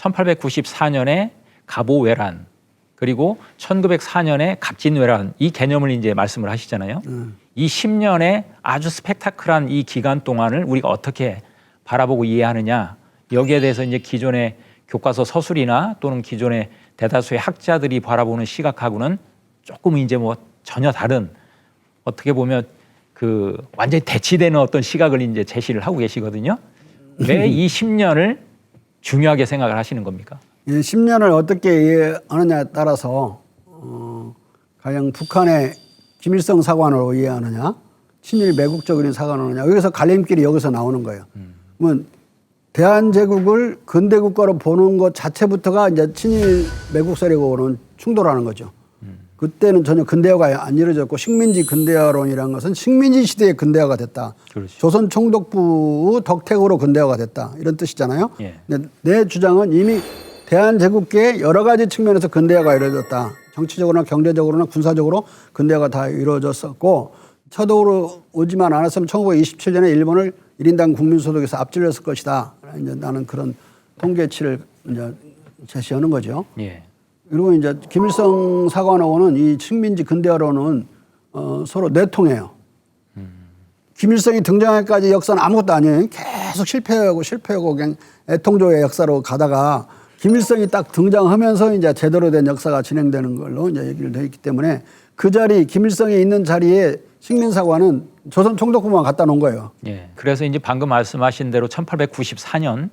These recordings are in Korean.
1894년에 갑오왜란 그리고 1904년에 갑진왜란 이 개념을 이제 말씀을 하시잖아요. 이 10년의 아주 스펙타클한 이 기간 동안을 우리가 어떻게 바라보고 이해하느냐 여기에 대해서 이제 기존의 교과서 서술이나 또는 기존의 대다수의 학자들이 바라보는 시각하고는 조금 이제 뭐 전혀 다른 어떻게 보면 그 완전히 대치되는 어떤 시각을 이제 제시를 하고 계시거든요. 왜 이 10년을 중요하게 생각을 하시는 겁니까? 이 10년을 어떻게 이해하느냐에 따라서 가령 북한의 김일성 사관으로 이해하느냐 친일 매국적인 사관으로 하느냐 여기서 갈림길이 여기서 나오는 거예요. 그러면 대한제국을 근대국가로 보는 것 자체부터가 이제 친일 매국 세력하고는 충돌하는 거죠. 그때는 전혀 근대화가 안 이루어졌고 식민지 근대화론이라는 것은 식민지 시대의 근대화가 됐다. 그렇죠. 조선 총독부 덕택으로 근대화가 됐다. 이런 뜻이잖아요. 예. 근데 내 주장은 이미 대한제국계의 여러 가지 측면에서 근대화가 이루어졌다. 정치적으로나 경제적으로나 군사적으로 근대화가 다 이루어졌었고 쳐들어 오지만 않았으면 1927년에 일본을 1인당 국민소득에서 앞질렀을 것이다. 이제 나는 그런 통계치를 이제 제시하는 거죠. 예. 그리고 이제 김일성 사관하고는 이 식민지 근대화론은 서로 내통해요. 김일성이 등장하기까지 역사는 아무것도 아니에요. 계속 실패하고 그냥 애통조의 역사로 가다가 김일성이 딱 등장하면서 이제 제대로 된 역사가 진행되는 걸로 이제 얘기를 되어 있기 때문에 그 자리, 김일성이 있는 자리에 식민사관은 조선 총독부만 갖다 놓은 거예요. 예. 그래서 이제 방금 말씀하신 대로 1894년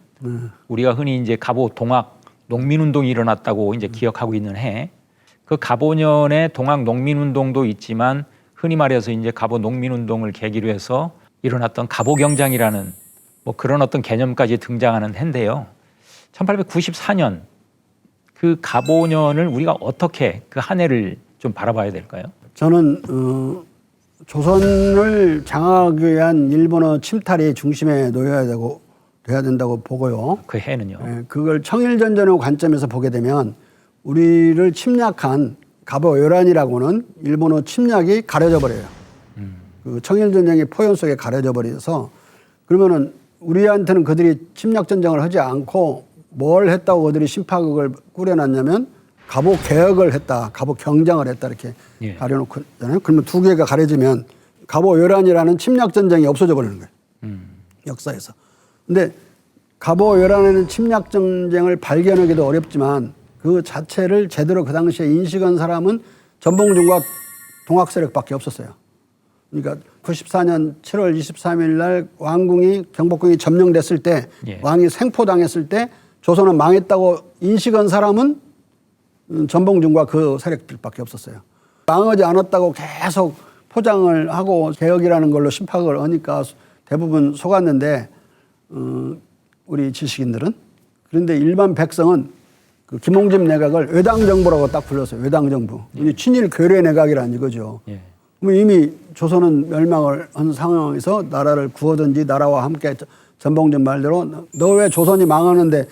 우리가 흔히 이제 갑오 동학 농민운동이 일어났다고 이제 기억하고 있는 해. 그 갑오년에 동학 농민운동도 있지만 흔히 말해서 이제 갑오 농민운동을 계기로 해서 일어났던 갑오경장이라는 뭐 그런 어떤 개념까지 등장하는 해인데요. 1894년 그 갑오년을 우리가 어떻게 그 한 해를 좀 바라봐야 될까요? 저는 조선을 장악하기 위한 일본어 침탈이 중심에 돼야 된다고 보고요. 그 해는요. 예, 그걸 청일전쟁의 관점에서 보게 되면 우리를 침략한 갑오요란이라고는 일본어 침략이 가려져 버려요. 그 청일전쟁의 포yon 속에 가려져 버려서 그러면은 우리한테는 그들이 침략전쟁을 하지 않고 뭘 했다고 그들이 심파극을 꾸려놨냐면 갑오개혁을 했다, 갑오경장을 했다 이렇게 예. 가려놓고 있잖아요. 그러면 두 개가 가려지면 갑오요란이라는 침략전쟁이 없어져 버리는 거예요. 역사에서. 근데 갑오요란에는 침략전쟁을 발견하기도 어렵지만 그 자체를 제대로 그 당시에 인식한 사람은 전봉준과 동학세력밖에 없었어요. 그러니까 94년 7월 23일 날 경복궁이 점령됐을 때 예. 왕이 생포당했을 때 조선은 망했다고 인식한 사람은 전봉준과 그 세력들밖에 없었어요. 망하지 않았다고 계속 포장을 하고 개혁이라는 걸로 심파를 하니까 대부분 속았는데 우리 지식인들은 그런데 일반 백성은 그 김홍집 내각을 외당정부라고 딱 불렀어요. 외당정부. 예. 친일 괴뢰 내각이란 이거죠. 예. 그럼 이미 조선은 멸망을 한 상황에서 나라를 구하든지 나라와 함께 전봉준 말대로 너 왜 조선이 망하는데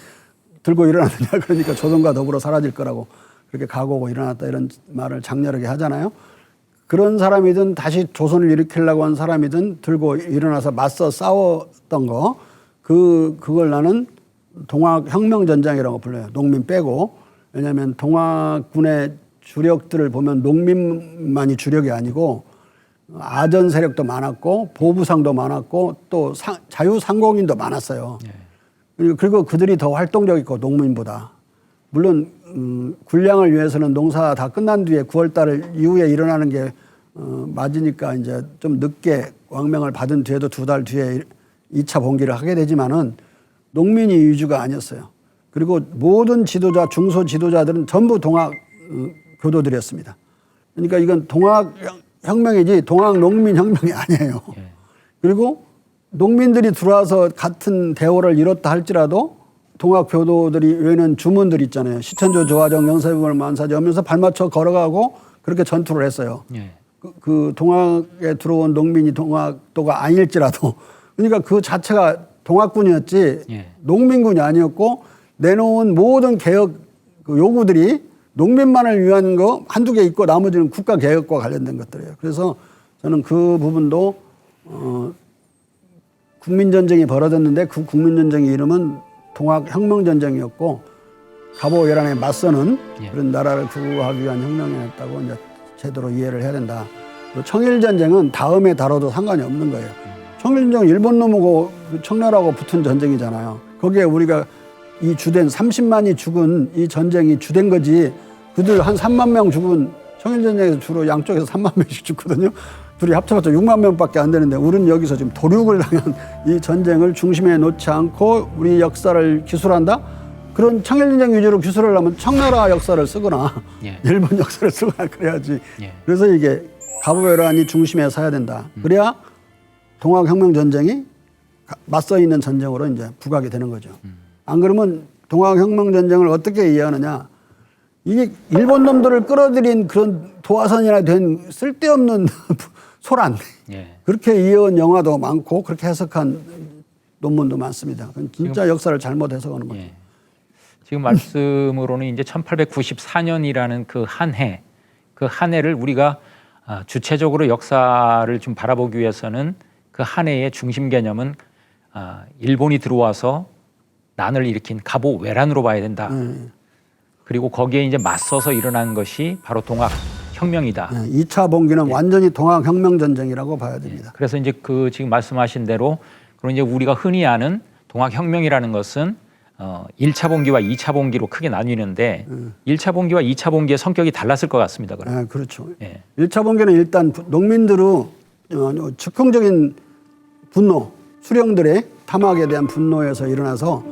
들고 일어났느냐 그러니까 조선과 더불어 사라질 거라고 그렇게 각오하고 일어났다 이런 말을 장렬하게 하잖아요. 그런 사람이든 다시 조선을 일으키려고 한 사람이든 들고 일어나서 맞서 싸웠던 거 그걸 나는 동학혁명전장이라고 불러요. 농민 빼고. 왜냐하면 동학군의 주력들을 보면 농민만이 주력이 아니고 아전 세력도 많았고 보부상도 많았고 또 자유상공인도 많았어요. 그리고 그들이 더 활동적이고 농민보다. 물론 군량을 위해서는 농사 다 끝난 뒤에 9월 달 이후에 일어나는 게 맞으니까 이제 좀 늦게 왕명을 받은 뒤에도 2달 뒤에 2차 봉기를 하게 되지만은 농민이 위주가 아니었어요. 그리고 모든 지도자, 중소 지도자들은 전부 동학 교도들이었습니다. 그러니까 이건 동학혁명이지 동학농민혁명이 아니에요. 그리고 농민들이 들어와서 같은 대오를 이뤘다 할지라도 동학교도들이 외는 주문들 있잖아요. 시천조 조화정 영사비물 만사지 하면서 발맞춰 걸어가고 그렇게 전투를 했어요. 그 동학에 들어온 농민이 동학도가 아닐지라도 그러니까 그 자체가 동학군이었지 농민군이 아니었고 내놓은 모든 개혁 그 요구들이 농민만을 위한 거 한두 개 있고 나머지는 국가개혁과 관련된 것들이에요. 그래서 저는 그 부분도 국민전쟁이 벌어졌는데 그 국민전쟁의 이름은 동학혁명전쟁이었고 갑오왜란에 맞서는 예. 그런 나라를 구하기 위한 혁명이었다고 이제 제대로 이해를 해야 된다. 그리고 청일전쟁은 다음에 다뤄도 상관이 없는 거예요. 청일전쟁은 일본 놈하고 청나라하고 붙은 전쟁이잖아요. 거기에 우리가 이 주된 30만이 죽은 이 전쟁이 주된 거지. 그들 한 3만 명 죽은 청일전쟁에서 주로 양쪽에서 3만 명씩 죽거든요. 둘이 합쳐봤자 6만 명밖에 안 되는데 우리는 여기서 지금 도륙을 당한 이 전쟁을 중심에 놓지 않고 우리 역사를 기술한다? 그런 청일전쟁 위주로 기술을 하면 청나라 역사를 쓰거나 예. 일본 역사를 쓰거나 그래야지. 예. 그래서 이게 갑오왜란이 중심에 서야 된다. 그래야 동학혁명전쟁이 맞서 있는 전쟁으로 이제 부각이 되는 거죠. 안 그러면 동학혁명전쟁을 어떻게 이해하느냐. 이게 일본 놈들을 끌어들인 그런 도화선이나 된 쓸데없는 소란. 예. 그렇게 이해한 영화도 많고 그렇게 해석한 논문도 많습니다. 그건 진짜 역사를 잘못 해석하는 거죠. 예. 지금 말씀으로는 이제 1894년이라는 그 한 해, 그 한 해를 우리가 주체적으로 역사를 좀 바라보기 위해서는 그 한 해의 중심 개념은 일본이 들어와서 난을 일으킨 갑오왜란으로 봐야 된다. 그리고 거기에 이제 맞서서 일어난 것이 바로 동학혁명이다. 2차 봉기는 완전히 동학혁명전쟁이라고 봐야 됩니다. 그래서 이제 그 지금 말씀하신 대로 그런 이제 우리가 흔히 아는 동학혁명이라는 것은 1차 봉기와 2차 봉기로 크게 나뉘는데 1차 봉기와 2차 봉기의 성격이 달랐을 것 같습니다. 그럼. 그렇죠. 예. 1차 봉기는 일단 농민들의 즉흥적인 분노, 수령들의 탐악에 대한 분노에서 일어나서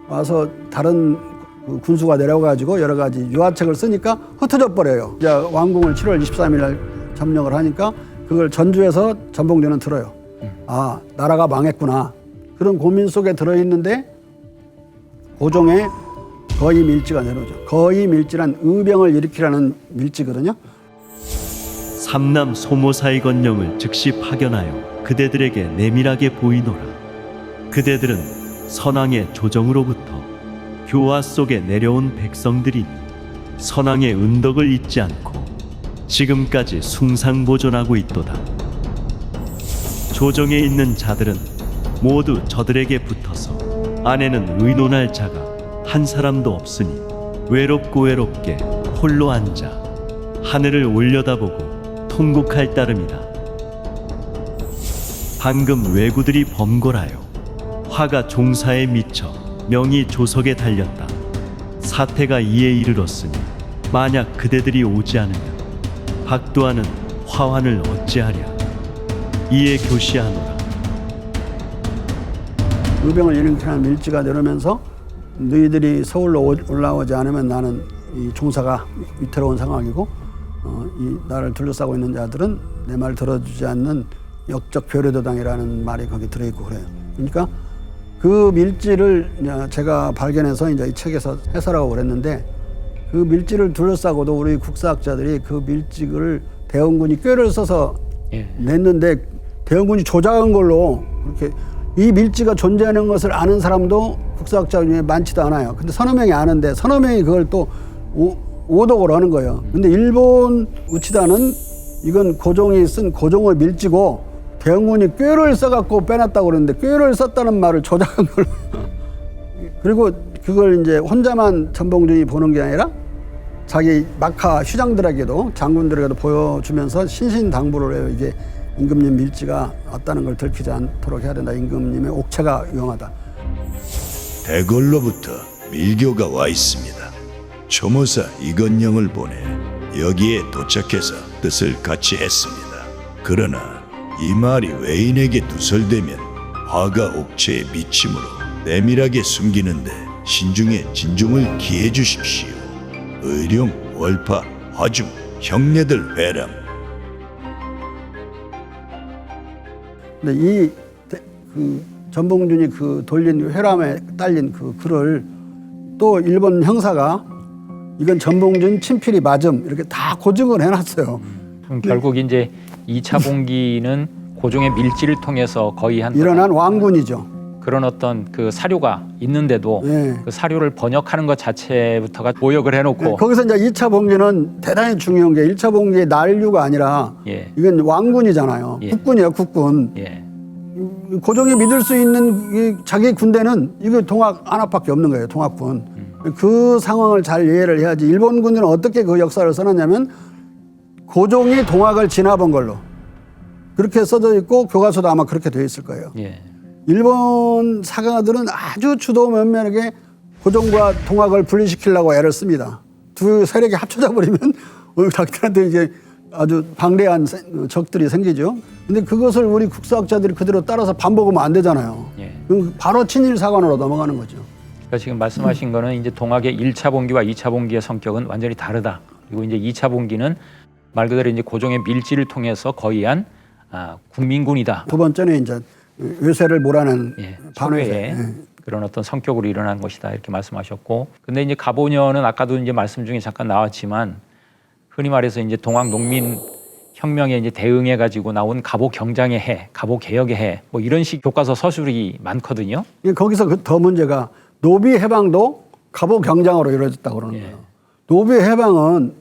와서 다른 그 군수가 내려가지고 여러 가지 유화책을 쓰니까 흩어져 버려요. 이제 왕궁을 7월 23일 날 점령을 하니까 그걸 전주에서 전봉준은 들어요. 아, 나라가 망했구나. 그런 고민 속에 들어있는데 고종의 거의 밀지가 내려오죠. 거의 밀지란 의병을 일으키라는 밀지거든요. 삼남 소모사의 권령을 즉시 파견하여 그대들에게 내밀하게 보이노라. 그대들은 선왕의 조정으로부터 교화 속에 내려온 백성들이니 선왕의 은덕을 잊지 않고 지금까지 숭상보존하고 있도다. 조정에 있는 자들은 모두 저들에게 붙어서 안에는 의논할 자가 한 사람도 없으니 외롭게 홀로 앉아 하늘을 올려다보고 통곡할 따름이다. 방금 왜구들이 범궐하여 화가 종사에 미쳐 명이 조석에 달렸다. 사태가 이에 이르렀으니 만약 그대들이 오지 않으면 박두하는 화환을 어찌하랴. 이에 교시하노라. 의병을 일으키는 밀지가 내려오면서 너희들이 서울로 올라오지 않으면 나는 이 종사가 위태로운 상황이고 이 나를 둘러싸고 있는 자들은 내 말 들어주지 않는 역적 별효도당이라는 말이 거기 들어있고 그래요. 그러니까 그 밀지를 제가 발견해서 이제 이 책에서 해설하고 그랬는데 그 밀지를 둘러싸고도 우리 국사학자들이 그 밀지를 대원군이 꾀를 써서 냈는데 대원군이 조작한 걸로 그렇게 이 밀지가 존재하는 것을 아는 사람도 국사학자 중에 많지도 않아요. 근데 서너 명이 아는데 서너 명이 그걸 또 오독을 하는 거예요. 근데 일본 우치다는 이건 고종이 쓴 고종의 밀지고 대원군이 꾀를 써갖고 빼놨다고 그러는데 꾀를 썼다는 말을 조작한 걸로. 그리고 그걸 이제 혼자만 전봉준이 보는 게 아니라 자기 막하 휴장들에게도 장군들에게도 보여주면서 신신당부를 해요. 이게 임금님 밀지가 왔다는 걸 들키지 않도록 해야 된다. 임금님의 옥체가 위험하다. 대궐로부터 밀교가 와 있습니다. 초모사 이건영을 보내 여기에 도착해서 뜻을 같이 했습니다. 그러나 이 말이 외인에게 누설되면 화가 옥체에 미침으로 내밀하게 숨기는데 신중에 진중을 기해 주십시오. 의룡, 월파, 화중, 형네들 회람. 근데 그 전봉준이 그 돌린 회람에 딸린 그 글을 또 일본 형사가 이건 전봉준 친필이 맞음 이렇게 다 고증을 해놨어요. 그럼 결국 이제 2차 봉기는 고종의 밀지를 통해서 거의 한 일어난 왕군이죠. 그런 어떤 그 사료가 있는데도 네. 그 사료를 번역하는 것 자체부터가 모욕을 해놓고 네, 거기서 이제 2차 봉기는 대단히 중요한 게 1차 봉기의 난류가 아니라 예. 이건 왕군이잖아요. 예. 국군이에요, 국군. 예. 고종이 믿을 수 있는 이 자기 군대는 이거 동학 안압밖에 없는 거예요. 동학군. 그 상황을 잘 이해를 해야지. 일본군은 어떻게 그 역사를 써놨냐면 고종이 동학을 진압한 걸로 그렇게 써져 있고 교과서도 아마 그렇게 되어 있을 거예요. 예. 일본 사가들은 아주 주도 면밀하게 고종과 동학을 분리시키려고 애를 씁니다. 두 세력이 합쳐져 버리면 자기들한테 이제 아주 방대한 적들이 생기죠. 근데 그것을 우리 국사학자들이 그대로 따라서 반복하면 안 되잖아요. 예. 그럼 바로 친일 사관으로 넘어가는 거죠. 그러니까 지금 말씀하신 거는 이제 동학의 1차 봉기와 2차 봉기의 성격은 완전히 다르다. 그리고 이제 2차 봉기는 말 그대로 이제 고종의 밀지를 통해서 거의한 국민군이다. 두 번째는 이제 외세를 몰아낸 예, 반외세. 초래의 그런 어떤 성격으로 일어난 것이다 이렇게 말씀하셨고, 근데 이제 가보녀는 아까도 이제 말씀 중에 잠깐 나왔지만 흔히 말해서 이제 동학 농민 혁명에 이제 대응해 가지고 나온 갑오 경장의 해, 갑오 개혁의 해, 뭐 이런 식 교과서 서술이 많거든요. 거기서 더 문제가 노비 해방도 갑오 경장으로 이루어졌다고 그러는 거예요. 노비 해방은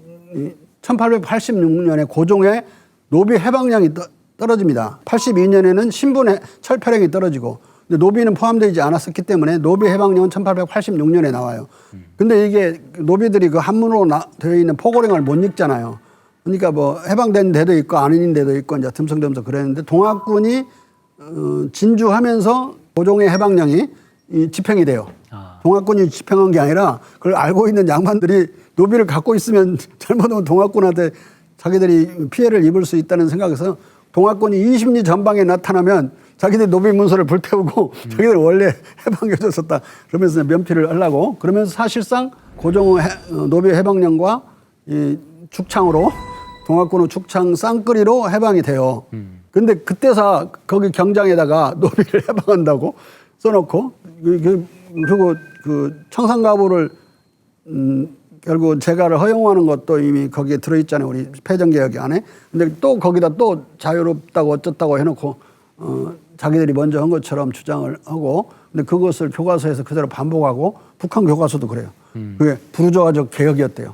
1886년에 고종의 노비 해방량이 떨어집니다. 82년에는 신분의 철폐량이 떨어지고, 근데 노비는 포함되지 않았었기 때문에 노비 해방령은 1886년에 나와요. 근데 이게 노비들이 그 한문으로 되어 있는 포고령을 못 읽잖아요. 그러니까 뭐 해방된 데도 있고 아닌 데도 있고 이제 듬성듬성 그랬는데 동학군이 진주하면서 고종의 해방령이 집행이 돼요. 동학군이 집행한 게 아니라 그걸 알고 있는 양반들이 노비를 갖고 있으면 잘못하면 동학군한테 자기들이 피해를 입을 수 있다는 생각에서 동학군이 20리 전방에 나타나면 자기들 노비 문서를 불태우고 자기들 원래 해방해줬었다 그러면서 면피를 하려고, 그러면서 사실상 고종의 노비 해방령과 이 축창으로 동학군은 축창 쌍끌이로 해방이 돼요. 근데 그때서 거기 경장에다가 노비를 해방한다고 써놓고 그리고 그 청산가부를 결국 재가를 허용하는 것도 이미 거기에 들어있잖아요. 우리 패전개혁 안에. 근데 또 거기다 또 자유롭다고 어쩌다고 해놓고 자기들이 먼저 한 것처럼 주장을 하고, 근데 그것을 교과서에서 그대로 반복하고 북한 교과서도 그래요. 그게 부르주아적 개혁이었대요.